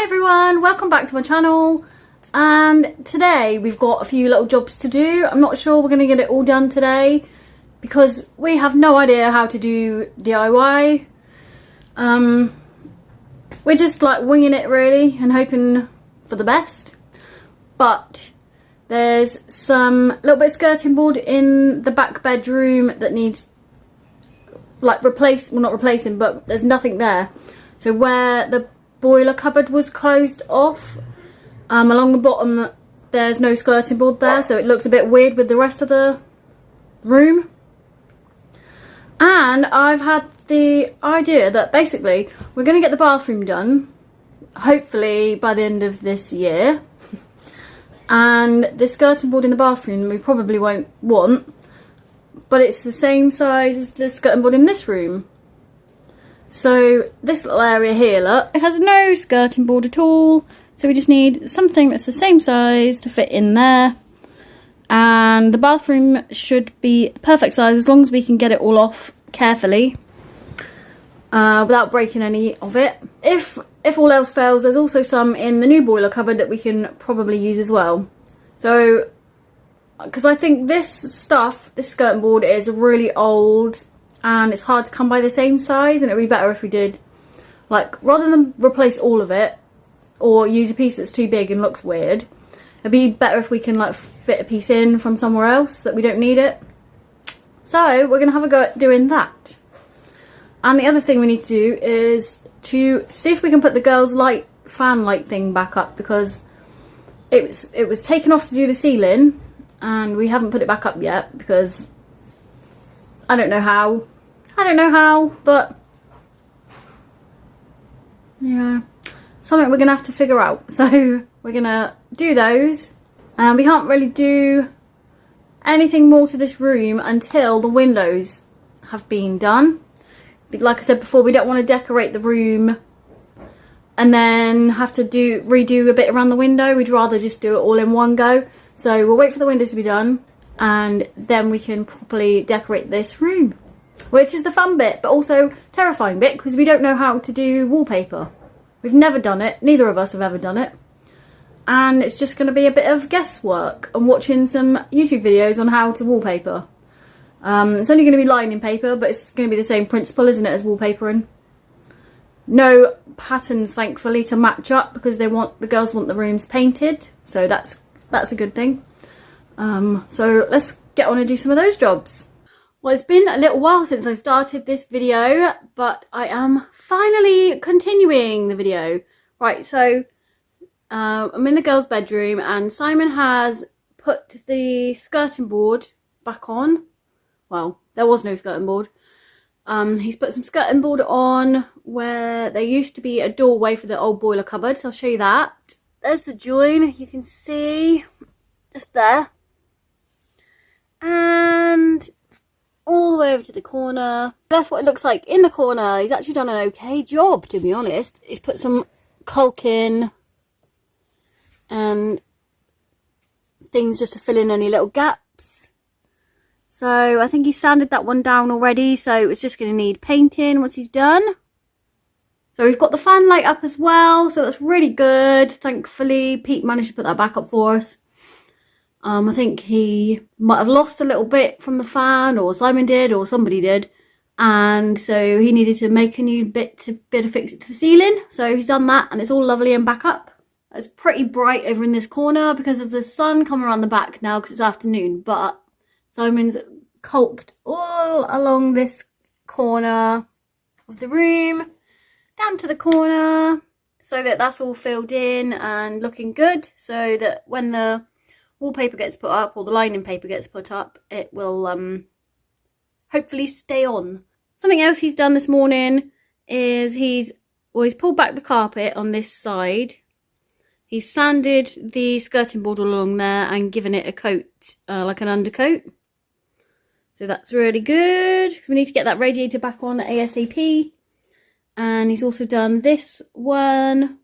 Hi everyone, welcome back to my channel, and today we've got a few little jobs to do. I'm not sure we're going to get it all done today because we have no idea how to do DIY. We're just like winging it really and hoping for the best, but there's some little bit of skirting board in the back bedroom that needs like not replacing, but there's nothing there. So where the boiler cupboard was closed off, along the bottom there's no skirting board there, so it looks a bit weird with the rest of the room. And I've had the idea that basically we're going to get the bathroom done hopefully by the end of this year, and the skirting board in the bathroom we probably won't want, but it's the same size as the skirting board in this room. So this little area here, look, it has no skirting board at all, so we just need something that's the same size to fit in there, and the bathroom should be the perfect size as long as we can get it all off carefully without breaking any of it. If all else fails, there's also some in the new boiler cupboard that we can probably use as well. So because I think this skirting board is really old and it's hard to come by the same size, and it would be better if we did, like, rather than replace all of it or use a piece that's too big and looks weird, it'd be better if we can like fit a piece in from somewhere else that we don't need it. So we're gonna have a go at doing that. And the other thing we need to do is to see if we can put the girls' fan light thing back up, because it was taken off to do the ceiling and we haven't put it back up yet because I don't know how, but yeah, something we're gonna have to figure out. So we're gonna do those, and we can't really do anything more to this room until the windows have been done. Like I said before, we don't want to decorate the room and then have to redo a bit around the window. We'd rather just do it all in one go. So we'll wait for the windows to be done, and then we can properly decorate this room, which is the fun bit but also terrifying bit, because we don't know how to do wallpaper. We've never done it, neither of us have ever done it, and it's just going to be a bit of guesswork and watching some YouTube videos on how to wallpaper. It's only going to be lining paper, but it's going to be the same principle, isn't it, as wallpapering. No patterns, thankfully, to match up, because the girls want the rooms painted, so that's a good thing. So let's get on and do some of those jobs. Well, it's been a little while since I started this video, but I am finally continuing the video. Right, so I'm in the girls' bedroom, and Simon has put the skirting board back on. Well, there was no skirting board. He's put some skirting board on where there used to be a doorway for the old boiler cupboard, so I'll show you that. There's the join, you can see, just there. And all the way over to the corner. That's what it looks like in the corner. He's actually done an okay job, to be honest. He's put some caulk in and things just to fill in any little gaps. So I think he's sanded that one down already, so it's just going to need painting once he's done. So we've got the fan light up as well, so that's really good. Thankfully, Pete managed to put that back up for us. I think he might have lost a little bit from the fan, or Simon did, or somebody did. And so he needed to make a new bit to fix it to the ceiling. So he's done that, and it's all lovely and back up. It's pretty bright over in this corner because of the sun coming around the back now because it's afternoon. But Simon's caulked all along this corner of the room, down to the corner, so that that's all filled in and looking good, so that when the wallpaper gets put up, or the lining paper gets put up, it will hopefully stay on. Something else he's done this morning is he's pulled back the carpet on this side. He's sanded the skirting board all along there and given it a coat, like an undercoat. So that's really good. We need to get that radiator back on ASAP. And he's also done this one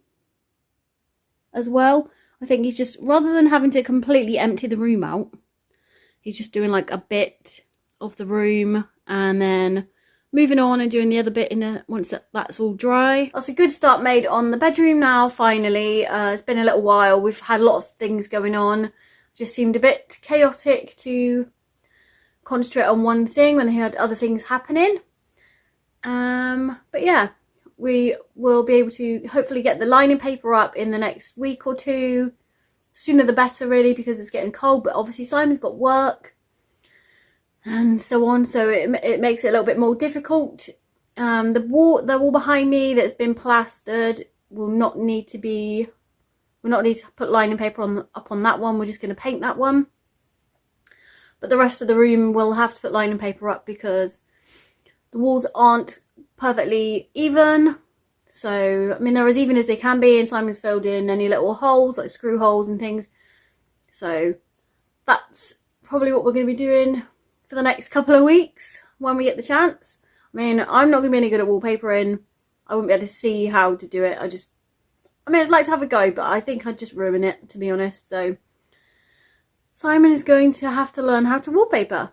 as well. I think he's just, rather than having to completely empty the room out, he's just doing like a bit of the room and then moving on and doing the other bit once that's all dry. That's a good start made on the bedroom now, finally. It's been a little while. We've had a lot of things going on. Just seemed a bit chaotic to concentrate on one thing when they had other things happening. But yeah, we will be able to hopefully get the lining paper up in the next week or two. Sooner the better, really, because it's getting cold. But obviously Simon's got work and so on, so it makes it a little bit more difficult. The wall behind me that's been plastered will not need to put lining paper up on that one. We're just going to paint that one, but the rest of the room will have to put lining paper up because the walls aren't perfectly even. So I mean, they're as even as they can be, and Simon's filled in any little holes like screw holes and things. So that's probably what we're going to be doing for the next couple of weeks when we get the chance. I mean, I'm not going to be any good at wallpapering. I wouldn't be able to see how to do it. I mean, I'd like to have a go, but I think I'd just ruin it, to be honest. So Simon is going to have to learn how to wallpaper.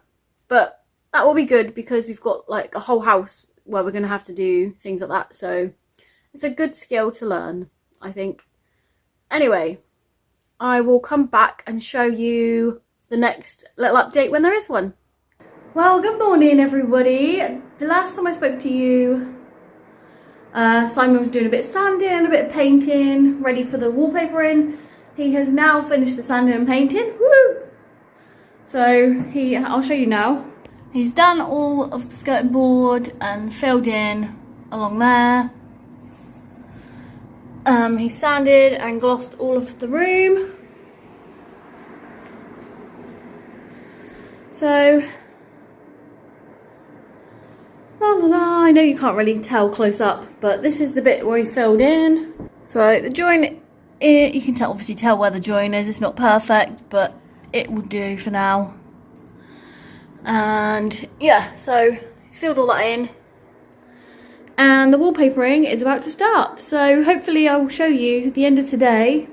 But that will be good because we've got like a whole house where we're going to have to do things like that. So it's a good skill to learn, I think. Anyway, I will come back and show you the next little update when there is one. Well, good morning, everybody. The last time I spoke to you, Simon was doing a bit of sanding and a bit of painting, ready for the wallpapering. He has now finished the sanding and painting. Woo! So I'll show you now. He's done all of the skirting board and filled in along there. He sanded and glossed all of the room. So, la la la, I know you can't really tell close up, but this is the bit where he's filled in. So the join, you can obviously tell where the join is. It's not perfect, but it will do for now. And yeah, so he's filled all that in. And the wallpapering is about to start. So hopefully I will show you at the end of today.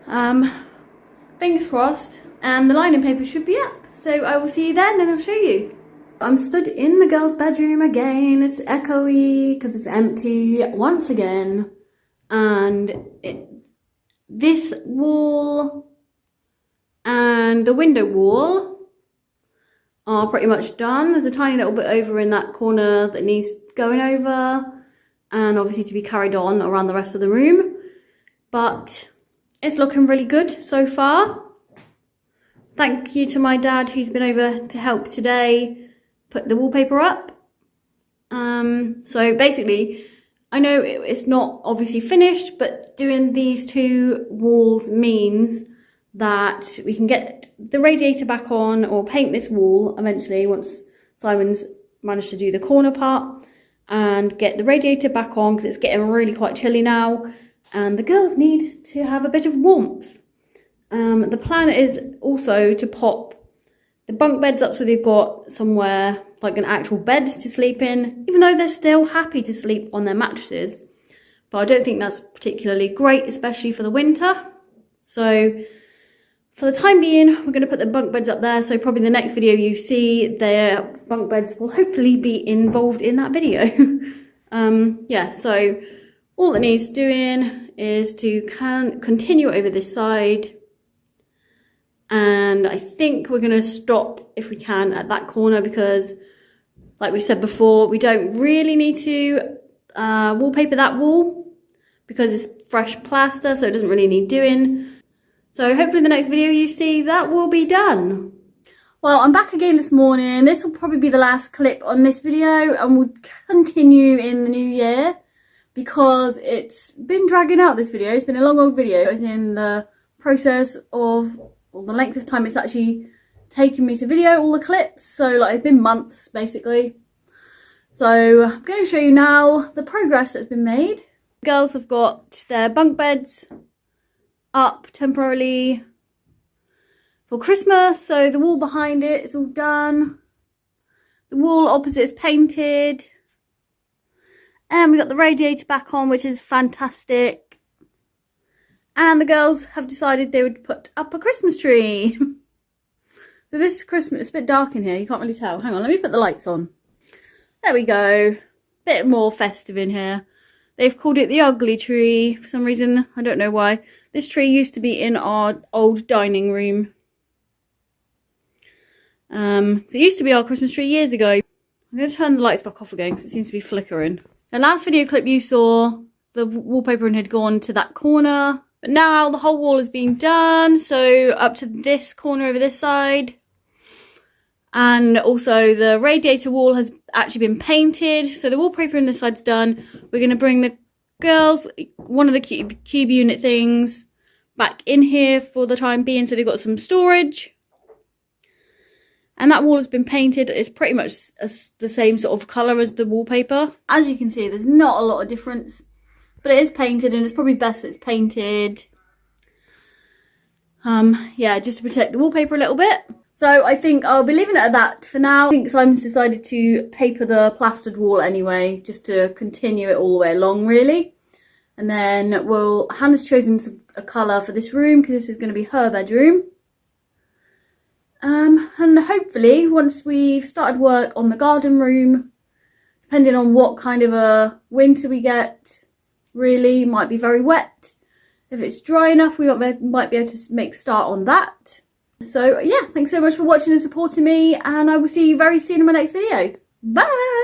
Fingers crossed. And the lining paper should be up. So I will see you then and I'll show you. I'm stood in the girls' bedroom again. It's echoey because it's empty once again. And this wall and the window wall are pretty much done. There's a tiny little bit over in that corner that needs going over and obviously to be carried on around the rest of the room. But it's looking really good so far. Thank you to my dad who's been over to help today put the wallpaper up. So basically, I know it's not obviously finished, but doing these two walls means that we can get the radiator back on or paint this wall eventually once Simon's managed to do the corner part and get the radiator back on because it's getting really quite chilly now and the girls need to have a bit of warmth. The plan is also to pop the bunk beds up so they've got somewhere like an actual bed to sleep in, even though they're still happy to sleep on their mattresses. But I don't think that's particularly great, especially for the winter. So for the time being, we're going to put the bunk beds up there. So probably the next video you see, their bunk beds will hopefully be involved in that video. Yeah, so all that needs doing is to continue over this side. And I think we're going to stop, if we can, at that corner because, like we said before, we don't really need to wallpaper that wall because it's fresh plaster, so it doesn't really need doing. So hopefully the next video you see, that will be done. Well, I'm back again this morning. This will probably be the last clip on this video and we'll continue in the new year because it's been dragging out, this video. It's been a long old video. It's in the process of the length of time it's actually taken me to video all the clips. So like it's been months basically. So I'm going to show you now the progress that's been made. The girls have got their bunk beds up temporarily for Christmas. So the wall behind it is all done. The wall opposite is painted. And we got the radiator back on, which is fantastic. And the girls have decided they would put up a Christmas tree. So this is Christmas. It's a bit dark in here. You can't really tell. Hang on, let me put the lights on. There we go. Bit more festive in here. They've called it the ugly tree for some reason. I don't know why. This tree used to be in our old dining room. So it used to be our Christmas tree years ago. I'm going to turn the lights back off again because it seems to be flickering. The last video clip you saw, the wallpapering had gone to that corner. But now the whole wall has been done. So up to this corner over this side. And also the radiator wall has actually been painted. So the wallpaper on this side's done. We're going to bring the girls, one of the cube unit things, back in here for the time being. So they've got some storage. And that wall has been painted. It's pretty much the same sort of colour as the wallpaper. As you can see, there's not a lot of difference. But it is painted, and it's probably best that it's painted. Yeah, just to protect the wallpaper a little bit. So I think I'll be leaving it at that for now. I think Simon's decided to paper the plastered wall anyway, just to continue it all the way along, really. And then Hannah's chosen a colour for this room, because this is going to be her bedroom. And hopefully, once we've started work on the garden room, depending on what kind of a winter we get, really, might be very wet. If it's dry enough, we might be able to make start on that. So yeah, thanks so much for watching and supporting me, and I will see you very soon in my next video. Bye!